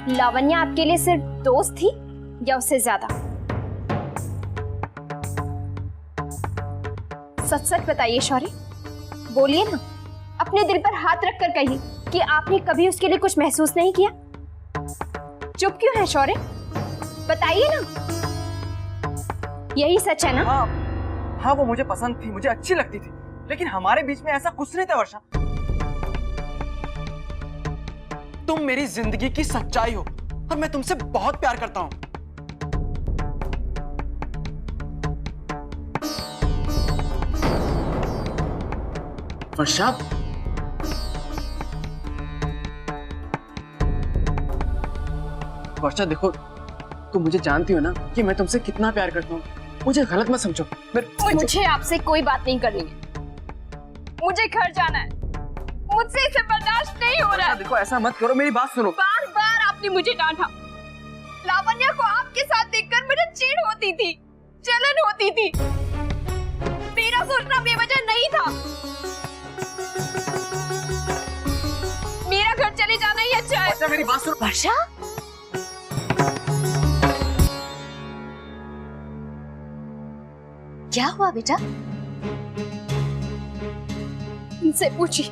लावण्या आपके लिए सिर्फ दोस्त थी या उससे ज्यादा? सच सच बताइए शौर्य, बोलिए ना, अपने दिल पर हाथ रखकर कहिए कि आपने कभी उसके लिए कुछ महसूस नहीं किया। चुप क्यों है शौर्य, बताइए ना, यही सच है ना? हाँ, वो मुझे पसंद थी, मुझे अच्छी लगती थी, लेकिन हमारे बीच में ऐसा कुछ नहीं था वर्षा। तुम मेरी जिंदगी की सच्चाई हो और मैं तुमसे बहुत प्यार करता हूं। वर्षा, वर्षा देखो, तुम मुझे जानती हो ना कि मैं तुमसे कितना प्यार करता हूँ। मुझे गलत मत समझो। मुझे आपसे कोई बात नहीं करनी है, मुझे घर जाना है, मुझसे इसे बर्दाश्त नहीं हो रहा है। देखो ऐसा मत करो, मेरी बात सुनो। बार बार आपने मुझे डांटा। लावण्या को आपके साथ देखकर मुझे चिढ़ होती थी, जलन होती थी। मेरा सोचना बेवजह नहीं था। मेरा घर चले जाना ही अच्छा है। वर्षा मेरी बात सुनो। वर्षा, क्या हुआ बेटा? इनसे पूछिए।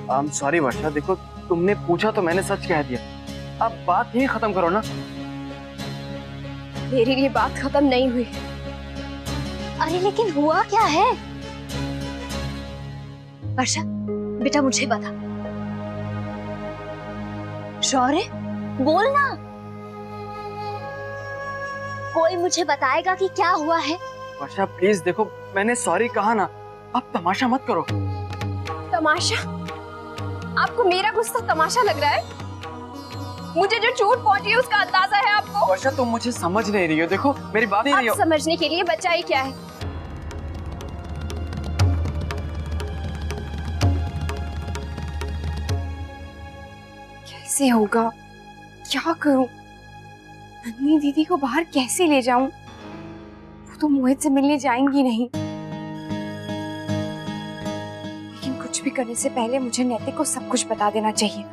I'm sorry वर्षा, देखो तुमने पूछा तो मैंने सच कह दिया। अब बात यही खत्म करो ना। मेरे लिए बात खत्म नहीं हुई। अरे लेकिन हुआ क्या है? वर्षा बेटा मुझे बता। शौर्य बोलना, कोई मुझे बताएगा कि क्या हुआ है? वर्षा प्लीज देखो, मैंने सॉरी कहा ना, अब तमाशा मत करो। तमाशा? आपको मेरा गुस्सा तमाशा लग रहा है? मुझे जो चोट पहुंची है उसका अंदाजा है आपको? वर्षा तुम मुझे समझ नहीं रही हो, देखो मेरी बात नहीं रही हो। समझने के लिए बचा ही क्या है? कैसे होगा, क्या करूं? नन्ही दीदी को बाहर कैसे ले जाऊं? वो तो मोहित से मिलने जाएंगी नहीं। लेकिन कुछ भी करने से पहले मुझे नैतिक को सब कुछ बता देना चाहिए,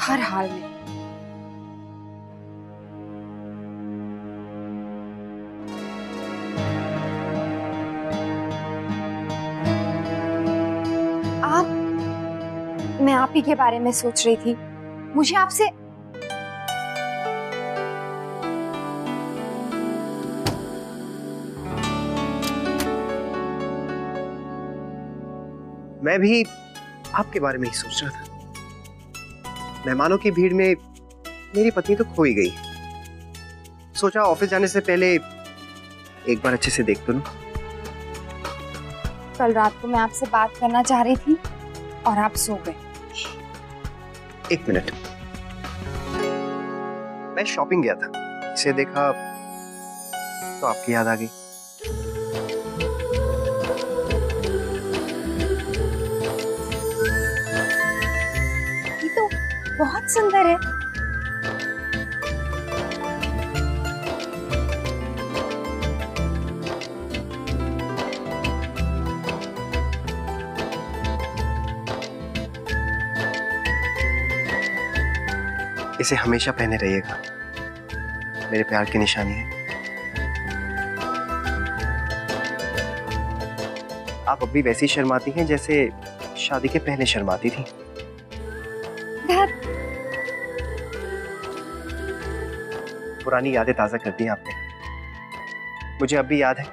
हर हाल में। मैं आप ही के बारे में सोच रही थी। मुझे आपसे मैं भी आपके बारे में ही सोच रहा था। मेहमानों की भीड़ में मेरी पत्नी तो खो ही गई। सोचा ऑफिस जाने से पहले एक बार अच्छे से देख तो लूं। कल रात को मैं आपसे बात करना चाह रही थी और आप सो गए। एक मिनट, मैं शॉपिंग गया था, इसे देखा तो आपकी याद आ गई। ये तो बहुत सुंदर है। इसे हमेशा पहने रहिएगा, मेरे प्यार की निशानी है। आप अब भी वैसी शर्माती हैं जैसे शादी के पहले शर्माती थी। पुरानी यादें ताजा कर दी आपने। मुझे अब भी याद है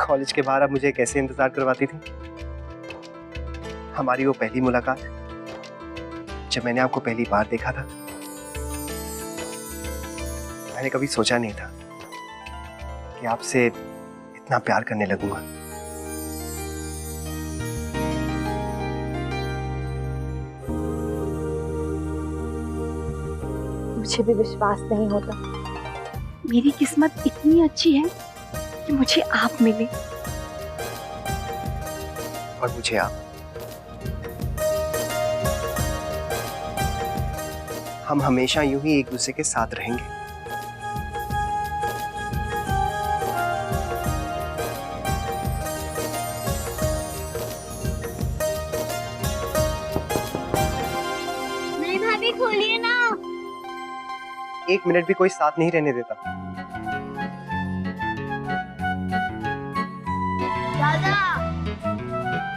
कॉलेज के बाहर आप मुझे कैसे इंतजार करवाती थी। हमारी वो पहली मुलाकात जब मैंने आपको पहली बार देखा था, मैंने कभी सोचा नहीं था कि आपसे इतना प्यार करने लगूंगा। मुझे भी विश्वास नहीं होता, मेरी किस्मत इतनी अच्छी है कि मुझे आप मिले और मुझे आप। हम हमेशा यूं ही एक दूसरे के साथ रहेंगे। बोलिए ना। 1 मिनट भी कोई साथ नहीं रहने देता। दादा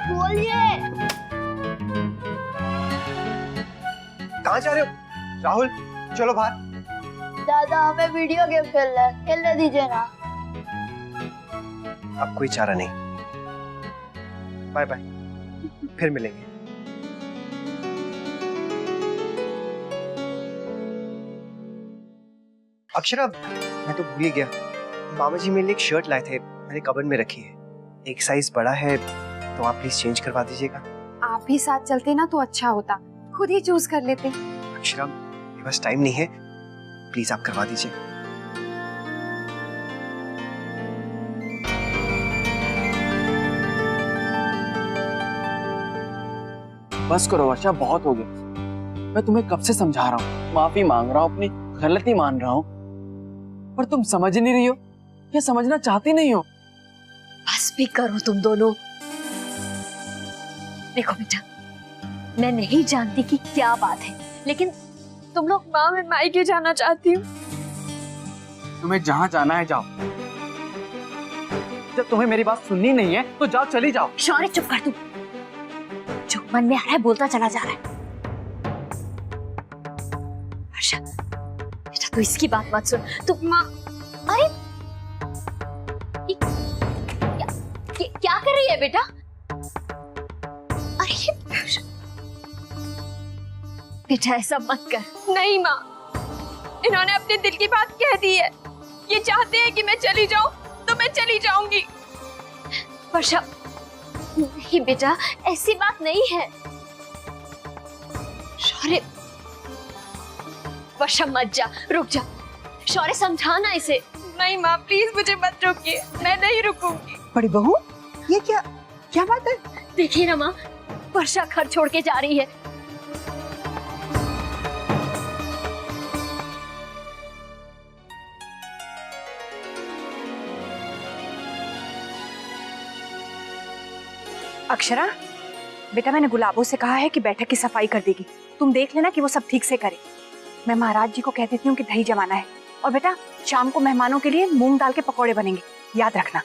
बोलिए। कहाँ जा रहे हो? राहुल चलो बाहर। दादा हमें वीडियो गेम खेलने दीजिए ना। अब कोई चारा नहीं। बाय बाय, फिर मिलेंगे। अक्षरा, मैं तो भूल ही गया, मामा जी मेरे लिए एक शर्ट लाए थे, मैंने कबर्ड में रखी है। एक साइज बड़ा है तो आप प्लीज चेंज करवा दीजिएगा। आप भी साथ चलते ना तो अच्छा होता, खुद ही चूज कर लेते। अक्षरा, मेरे पास टाइम नहीं है, प्लीज आप करवा दीजिए। बस करो वर्षा, बहुत हो गया। मैं तुम्हें कब से समझा रहा हूँ, माफी मांग रहा हूँ, अपनी गलती मान रहा हूँ, पर तुम समझ नहीं रही हो या समझना चाहती नहीं हो। बस भी करो तुम दोनों। देखो बेटा, मैं नहीं जानती कि क्या बात है, लेकिन तुम लोग माँ, मैं मायके जाना चाहती हूँ। तुम्हें जहाँ जाना है जाओ। जब तुम्हें मेरी बात सुननी नहीं है तो जाओ, चली जाओ। शौर्य चुप कर तू, जो मन में आ रहा है बोलता चला जा रहा है। वर्षा बेटा, तू इसकी बात मत सुन। तू माँ, अरे क्या कर रही है बेटा? अरे बेटा ऐसा मत कर। नहीं माँ, इन्होंने अपने दिल की बात कह दी है। ये चाहते हैं कि मैं चली जाऊं तो मैं चली जाऊंगी। वर्षा नहीं बेटा, ऐसी बात नहीं है। शौर्य, वर्षा मत जा, रुक जा। शौर्य समझाना इसे। नहीं माँ प्लीज मुझे मत रोकिए, मैं नहीं रुकूंगी। बड़ी बहू, ये क्या बात है? देखिए ना माँ, वर्षा घर छोड़ के जा रही है। अक्षरा बेटा, मैंने गुलाबों से कहा है कि बैठक की सफाई कर देगी। तुम देख लेना कि वो सब ठीक से करे। मैं महाराज जी को कह देती हूँ कि दही जमाना है। और बेटा, शाम को मेहमानों के लिए मूंग दाल के पकौड़े बनेंगे, याद रखना।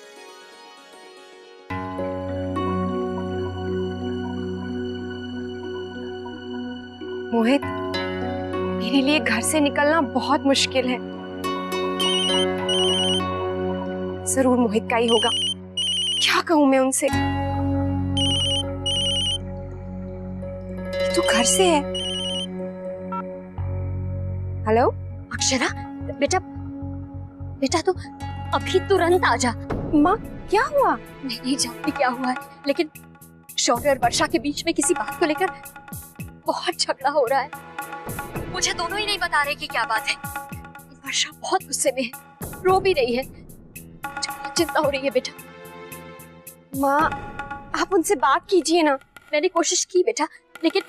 मोहित, मेरे लिए घर से निकलना बहुत मुश्किल है। जरूर मोहित का ही होगा। क्या कहूँ मैं उनसे? तो घर से है। हेलो अक्षरा बेटा, बेटा तू अभी तुरंत आ जा। माँ, क्या हुआ? मैं नहीं जानती क्या हुआ है, लेकिन शौर्य और वर्षा के बीच में किसी बात को लेकर बहुत झगड़ा हो रहा है। मुझे दोनों ही नहीं बता रहे कि क्या बात है। वर्षा बहुत गुस्से में है, रो भी रही है। मुझे बहुत चिंता हो रही है बेटा। माँ, आप उनसे बात कीजिए ना। मैंने कोशिश की बेटा, लेकिन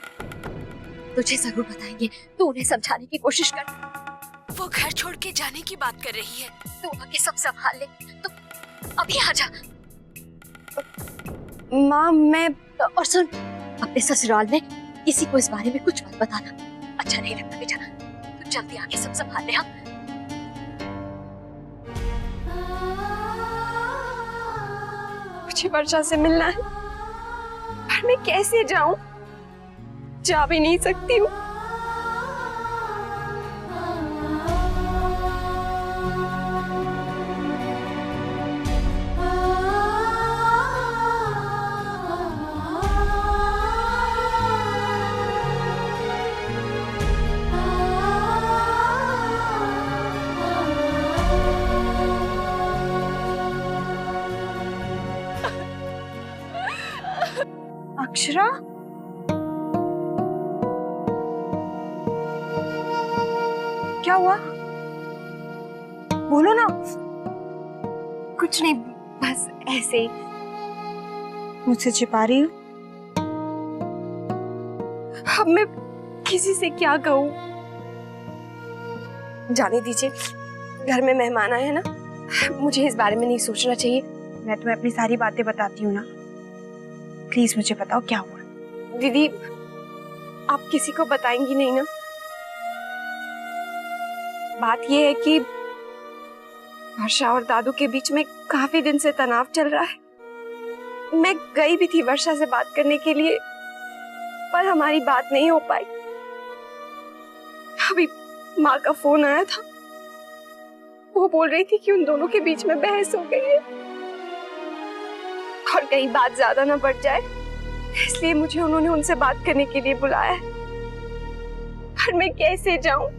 तुझे जरूर बताएंगे। तू उन्हें समझाने की कोशिश कर। वो घर छोड़ के जाने की बात कर रही है, तू आके सब संभाल ले। तो अभी आ जा। माँ मैं और सुन, अपने ससुराल में किसी को इस बारे में कुछ मत बताना, अच्छा नहीं लगता बेटा। तू जल्दी आके सब संभाल ले। हाँ, मुझे वर्षा से मिलना है, पर मैं कैसे जाऊं? जा भी नहीं सकती हूँ। अक्षरा, क्या हुआ? बोलो ना। कुछ नहीं, बस ऐसे ही। मुझसे छिपा रही हो? अब मैं किसी से क्या कहूँ? जाने दीजिए, घर में मेहमान आए हैं ना, मुझे इस बारे में नहीं सोचना चाहिए। मैं तुम्हें अपनी सारी बातें बताती हूँ ना। प्लीज मुझे बताओ क्या हुआ। दीदी, आप किसी को बताएंगी नहीं ना? बात ये है कि वर्षा और दादू के बीच में काफी दिन से तनाव चल रहा है। मैं गई भी थी वर्षा से बात करने के लिए, पर हमारी बात नहीं हो पाई। अभी माँ का फोन आया था, वो बोल रही थी कि उन दोनों के बीच में बहस हो गई है और कहीं बात ज्यादा ना बढ़ जाए, इसलिए मुझे उन्होंने उनसे बात करने के लिए बुलाया है। पर मैं कैसे जाऊं?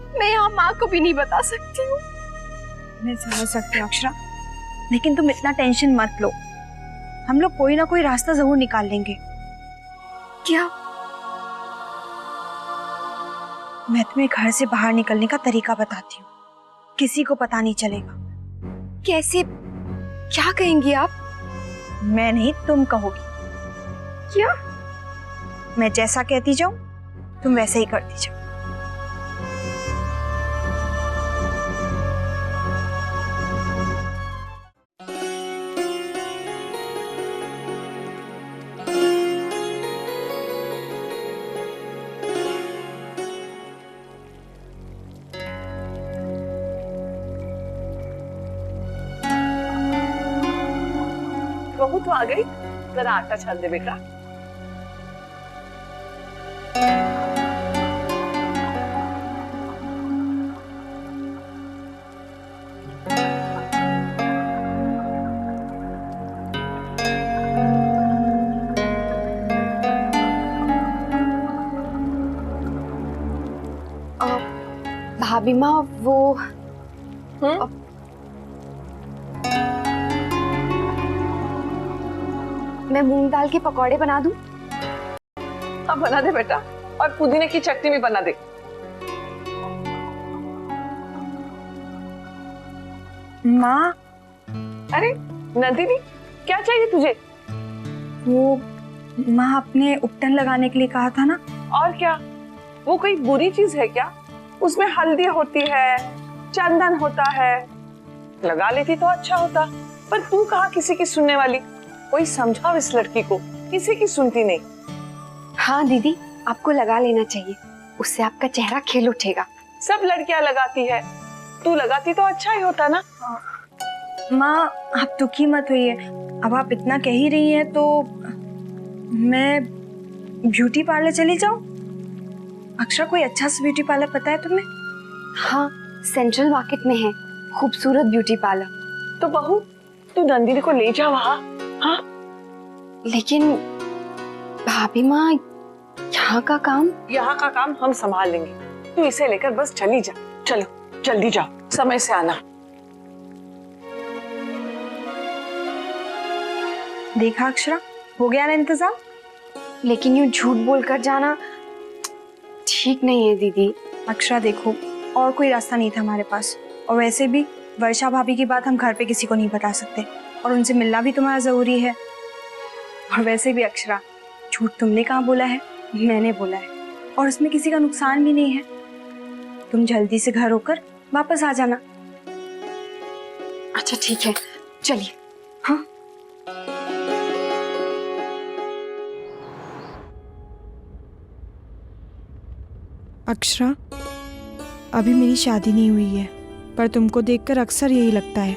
मैं यहाँ माँ को भी नहीं बता सकती हूँ। मैं समझ सकती हूँ अक्षरा, लेकिन तुम इतना टेंशन मत लो, हम लोग कोई ना कोई रास्ता जरूर निकाल लेंगे। क्या? मैं तुम्हें घर से बाहर निकलने का तरीका बताती हूँ, किसी को पता नहीं चलेगा। कैसे? क्या कहेंगी आप? मैं नहीं, तुम कहोगी। क्या? मैं जैसा कहती जाऊं तुम वैसे ही करती जाओ। बहू तो आ गई, जरा आटा छान दे बेटा। भाभी माँ, वो मैं मूंग दाल के पकौड़े बना दूं? अब बना दे बेटा, और पुदीने की चटनी भी बना दे। माँ, अरे नंदिनी, क्या चाहिए तुझे? वो माँ अपने उपटन लगाने के लिए कहा था ना। और क्या, वो कोई बुरी चीज है क्या? उसमें हल्दी होती है, चंदन होता है, लगा लेती तो अच्छा होता। पर तू कहाँ किसी की सुनने वाली? कोई समझाओ इस लड़की को, किसी की सुनती नहीं। हाँ दीदी, आपको लगा लेना चाहिए, उससे आपका चेहरा खिल उठेगा। सब लड़कियां लगाती है, तू लगाती तो अच्छा ही होता ना। माँ, आप दुखी मत होइए, अब आप इतना कह ही रही हैं तो मैं ब्यूटी पार्लर चली जाऊं? अक्षरा, कोई अच्छा सा ब्यूटी पार्लर पता है तुम्हें? हाँ, सेंट्रल मार्केट में है खूबसूरत ब्यूटी पार्लर। तो बहू, तू नंदिनी को ले जा वहाँ। हाँ, लेकिन भाभी माँ, यहाँ का काम? यहाँ का काम हम संभाल लेंगे, तू इसे लेकर बस चली जा। चलो जल्दी जाओ, समय से आना। देखा अक्षरा, हो गया ना इंतजाम। लेकिन यूँ झूठ बोलकर जाना ठीक नहीं है दीदी। अक्षरा देखो, और कोई रास्ता नहीं था हमारे पास, और वैसे भी वर्षा भाभी की बात हम घर पे किसी को नहीं बता सकते, और उनसे मिलना भी तुम्हारा जरूरी है। और वैसे भी अक्षरा, झूठ तुमने कहाँ बोला है, मैंने बोला है, और उसमें किसी का नुकसान भी नहीं है। तुम जल्दी से घर होकर वापस आ जाना। अच्छा ठीक है, चलिए। हाँ, अक्षरा, अभी मेरी शादी नहीं हुई है, पर तुमको देखकर अक्सर यही लगता है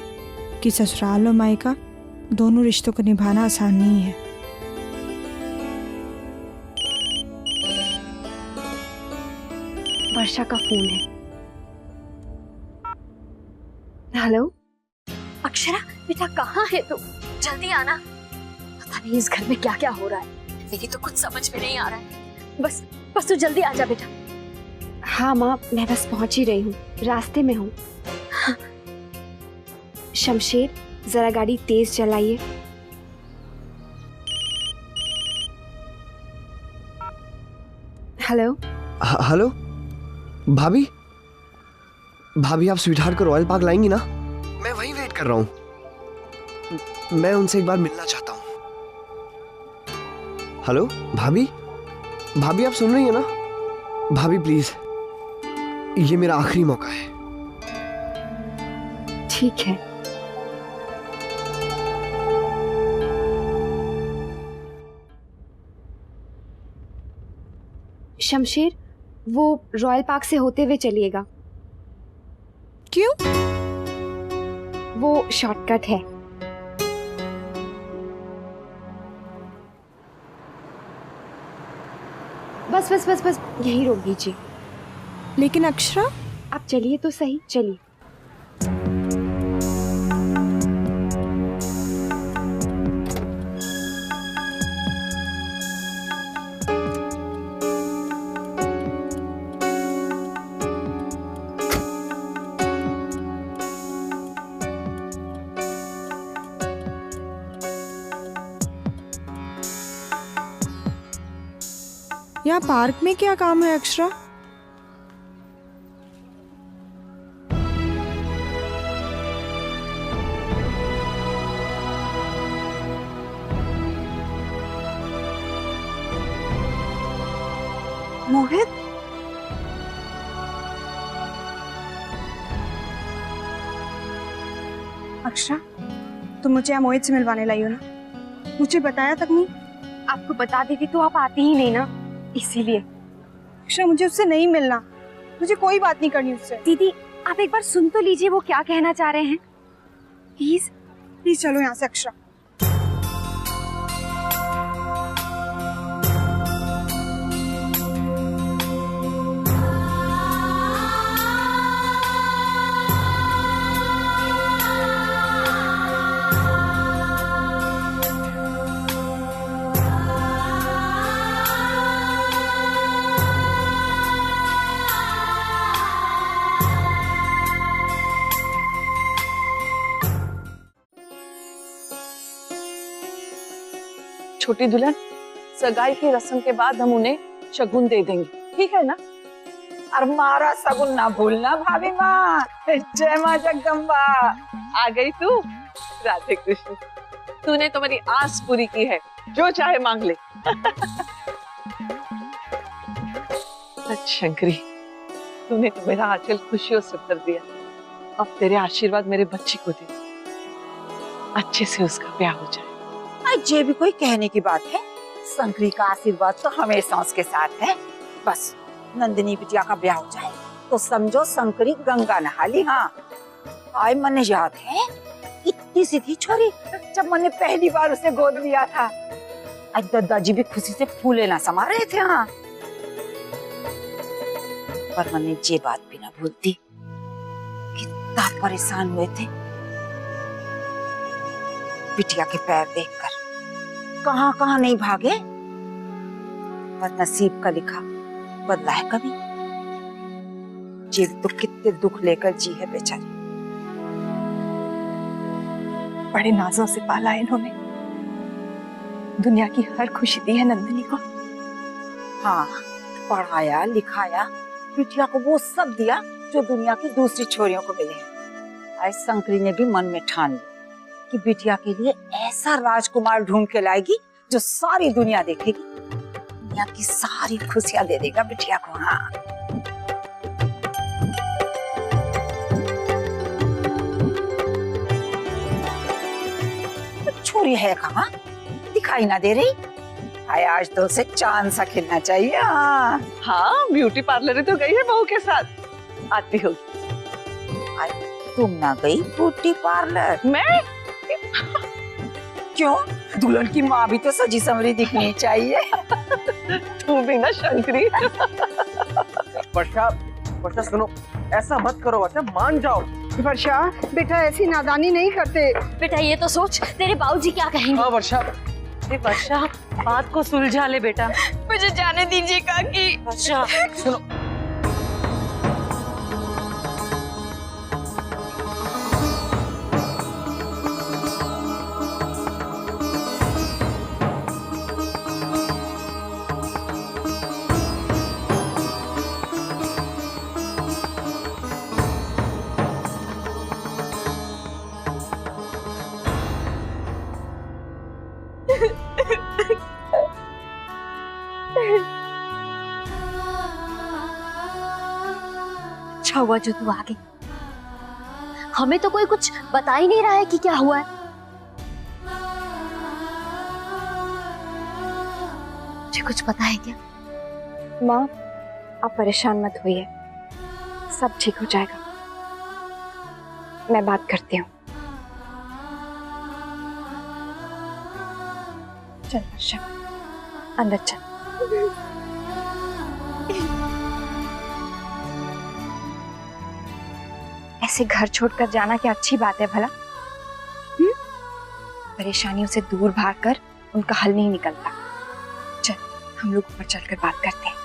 कि ससुराल और मायका दोनों रिश्तों को निभाना आसान नहीं है। वर्षा का फोन है। हेलो अक्षरा बेटा, कहाँ है तू? जल्दी आना। पता नहीं इस घर में क्या क्या हो रहा है, मेरी तो कुछ समझ में नहीं आ रहा है। बस बस तू जल्दी आ जा बेटा। हाँ माँ, मैं बस पहुंच ही रही हूँ, रास्ते में हूँ। हाँ। शमशेर, जरा गाड़ी तेज चलाइए। हेलो। हेलो भाभी, भाभी आप स्वीटहार्ट को रॉयल पार्क लाएंगी ना? मैं वहीं वेट कर रहा हूँ, मैं उनसे एक बार मिलना चाहता हूँ। हेलो भाभी, भाभी आप सुन रही हैं ना? भाभी प्लीज, ये मेरा आखिरी मौका है। ठीक है। शमशेर, वो रॉयल पार्क से होते हुए चलिएगा। क्यों? वो शॉर्टकट है। बस बस बस बस यही रोक दीजिए। लेकिन अक्षरा, आप चलिए तो सही, चलिए। यहाँ पार्क में क्या काम है अक्षरा? मोहित, अक्षरा, तुम मुझे यहाँ मोहित से मिलवाने लाई हो ना? मुझे बताया तक नहीं। आपको बता देती तो आप आती ही नहीं ना, इसीलिए। अक्षरा, मुझे उससे नहीं मिलना, मुझे कोई बात नहीं करनी उससे। दीदी आप एक बार सुन तो लीजिए वो क्या कहना चाह रहे हैं, प्लीज। प्लीज चलो यहाँ से अक्षरा। छोटी दुल्हन, सगाई की रस्म के बाद हम उन्हें शगुन दे देंगे, ठीक है ना? और मारा सगुन ना भूलना भाभी माँ। जय माँ जगदम्बा। आ गई तू? राधे कृष्ण। तूने तो मेरी आस पूरी की है, जो चाहे मांग ले। सच शंकरी, तूने तो मेरा आंचल खुशियों से भर दिया। अब तेरे आशीर्वाद मेरे बच्चे को दे, अच्छे से उसका ब्याह हो जाए। ये भी कोई कहने की बात है? शंकरी का आशीर्वाद तो हमेशा उसके साथ है। बस नंदिनी बिटिया का ब्याह हो जाए तो समझो शंकरी गंगा नहा ली। हाँ, आय मन याद है, इतनी सी थी छोरी जब मैंने पहली बार उसे गोद लिया था। आज दादाजी भी खुशी से फूले ना समा रहे थे। हाँ, पर मैंने ये बात भी ना भूलती, कितना परेशान हुए थे बिटिया के पैर देखकर। कहाँ कहाँ नहीं भागे, पर नसीब का लिखा बदला है कभी। जी तो कितने दुख लेकर जी है बेचारी। बड़े नाजों से पाला है इन्होंने, दुनिया की हर खुशी दी है नंदिनी को। हाँ, पढ़ाया लिखाया, बिटिया को वो सब दिया जो दुनिया की दूसरी छोरियों को मिले हैं। आज शंकरी ने भी मन में ठान ली कि बिटिया के लिए ऐसा राजकुमार ढूंढ के लाएगी जो सारी दुनिया देखेगी, दुनिया की सारी खुशियां दे देगा बिटिया को। हाँ, छोरी है कहाँ, दिखाई ना दे रही। आए आज तो उसे चांद सा खिलना चाहिए। हाँ, हाँ, ब्यूटी पार्लर ही तो गई है बहू के साथ, आती हो। तुम ना गई ब्यूटी पार्लर? मैं? क्यों? दुल्हन की माँ भी तो सजी संवरी दिखनी चाहिए। तू भी ना शंकरी। वर्षा, वर्षा सुनो, ऐसा मत करो वर्षा, मान जाओ। वर्षा बेटा ऐसी नादानी नहीं करते। बेटा ये तो सोच तेरे बाबूजी क्या कहेंगे। हाँ वर्षा, वर्षा बात को सुलझा ले बेटा। मुझे जाने दीजिए काकी। वर्षा सुनो, अच्छा हुआ जो तू आ गई, हमें तो कोई कुछ बता ही नहीं रहा है कि क्या हुआ है। मुझे कुछ पता है क्या? माँ आप परेशान मत होइए, सब ठीक हो जाएगा। मैं बात करती हूँ। चल वर्षा, अंदर चल। ऐसे घर छोड़कर जाना क्या अच्छी बात है भला? परेशानियों से दूर भागकर उनका हल नहीं निकलता। चल हम लोग ऊपर चलकर बात करते हैं।